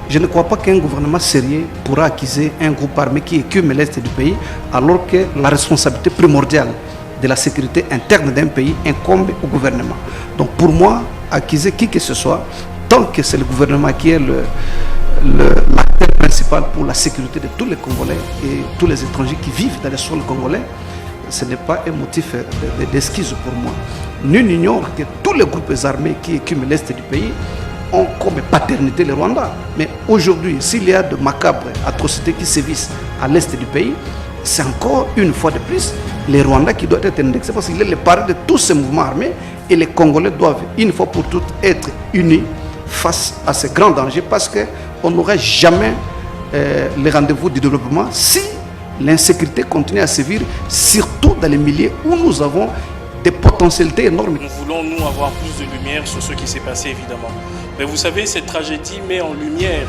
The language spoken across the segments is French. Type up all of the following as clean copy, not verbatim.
Je ne crois pas qu'un gouvernement sérieux pourra accuser un groupe armé qui écume l'Est du pays, alors que la responsabilité primordiale de la sécurité interne d'un pays incombe au gouvernement. Donc pour moi, accuser qui que ce soit, tant que c'est le gouvernement qui est l'acteur principal pour la sécurité de tous les Congolais et tous les étrangers qui vivent dans les sols congolais, ce n'est pas un motif d'excuse pour moi. Nul n'ignore que tous les groupes armés qui écument l'Est du pays ont comme paternité le Rwanda. Mais aujourd'hui, s'il y a de macabres atrocités qui sévissent à l'Est du pays, c'est encore une fois de plus les Rwandais qui doivent être indexés parce qu'il est le parrain de tous ces mouvements armés et les Congolais doivent une fois pour toutes être unis face à ces grands dangers parce qu'on n'aurait jamais les rendez-vous du développement si l'insécurité continue à sévir, surtout dans les milieux où nous avons des potentialités énormes. Nous voulons, nous, avoir plus de lumière sur ce qui s'est passé, évidemment. Mais vous savez, cette tragédie met en lumière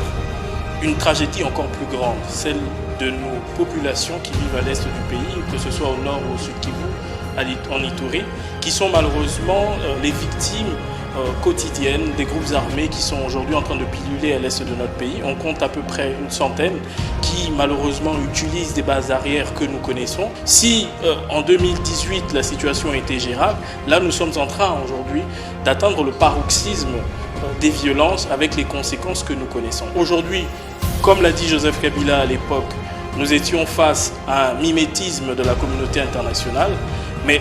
une tragédie encore plus grande, celle de nos populations qui vivent à l'est du pays, que ce soit au nord ou au sud Kivu, en Ituri, qui sont malheureusement les victimes quotidiennes des groupes armés qui sont aujourd'hui en train de piluler à l'est de notre pays. On compte à peu près une centaine qui malheureusement utilisent des bases arrières que nous connaissons. Si en 2018 la situation était gérable, là nous sommes en train aujourd'hui d'atteindre le paroxysme des violences avec les conséquences que nous connaissons. Aujourd'hui, comme l'a dit Joseph Kabila à l'époque, nous étions face à un mimétisme de la communauté internationale, mais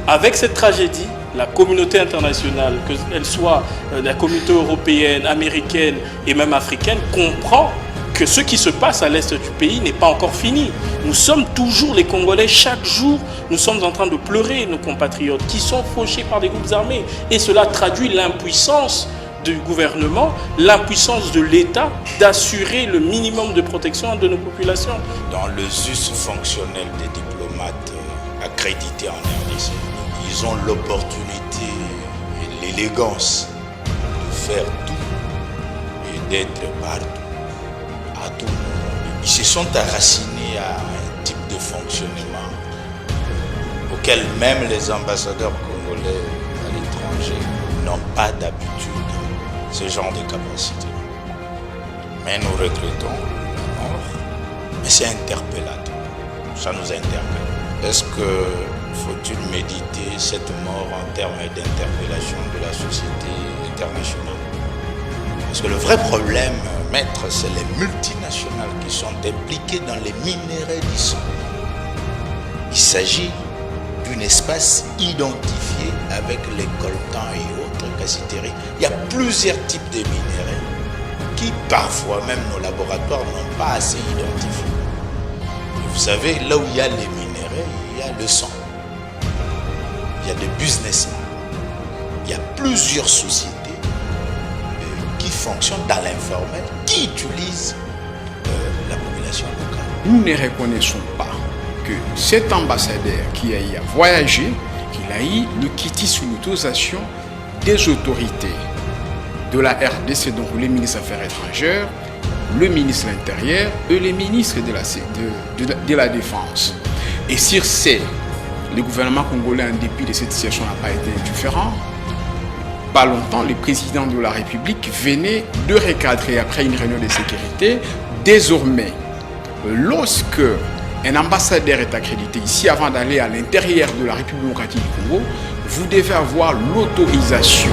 avec cette tragédie, la communauté internationale, qu'elle soit la communauté européenne, américaine et même africaine, comprend que ce qui se passe à l'est du pays n'est pas encore fini. Nous sommes toujours les Congolais, chaque jour, nous sommes en train de pleurer nos compatriotes qui sont fauchés par des groupes armés. Et cela traduit l'impuissance du gouvernement, l'impuissance de l'État d'assurer le minimum de protection de nos populations. Dans le zus fonctionnel des diplomates accrédités en RDC, ils ont l'opportunité et l'élégance de faire tout et d'être partout, à tout moment. Ils se sont enracinés à un type de fonctionnement auquel même les ambassadeurs congolais à l'étranger n'ont pas d'habitude ce genre de capacité. Mais nous regrettons la mort, mais c'est interpellateur, ça nous interpelle. Est-ce que faut-il méditer cette mort en termes d'interpellation de la société internationale? Parce que le vrai problème, maître, c'est les multinationales qui sont impliquées dans les minéraux du sang. Il s'agit d'un espace identifié avec les coltans et autres cassiteries. Il y a plusieurs types de minéraux qui, parfois, même nos laboratoires n'ont pas assez identifié. Et vous savez, là où il y a les minéraux, il y a le sang. Il y a des businessmen. Il y a plusieurs sociétés qui fonctionnent dans l'informel, qui utilisent la population locale. Nous ne reconnaissons pas que cet ambassadeur qui a eu à voyager, qu'il a eu le quitter sous l'autorisation des autorités de la RDC, donc le ministre des Affaires étrangères, le ministre de l'Intérieur et le ministre de la Défense. Et sur ces, le gouvernement congolais, en dépit de cette situation, n'a pas été indifférent. Pas longtemps, le président de la République venait de recadrer après une réunion de sécurité. Désormais, lorsque un ambassadeur est accrédité ici, avant d'aller à l'intérieur de la République démocratique du Congo, vous devez avoir l'autorisation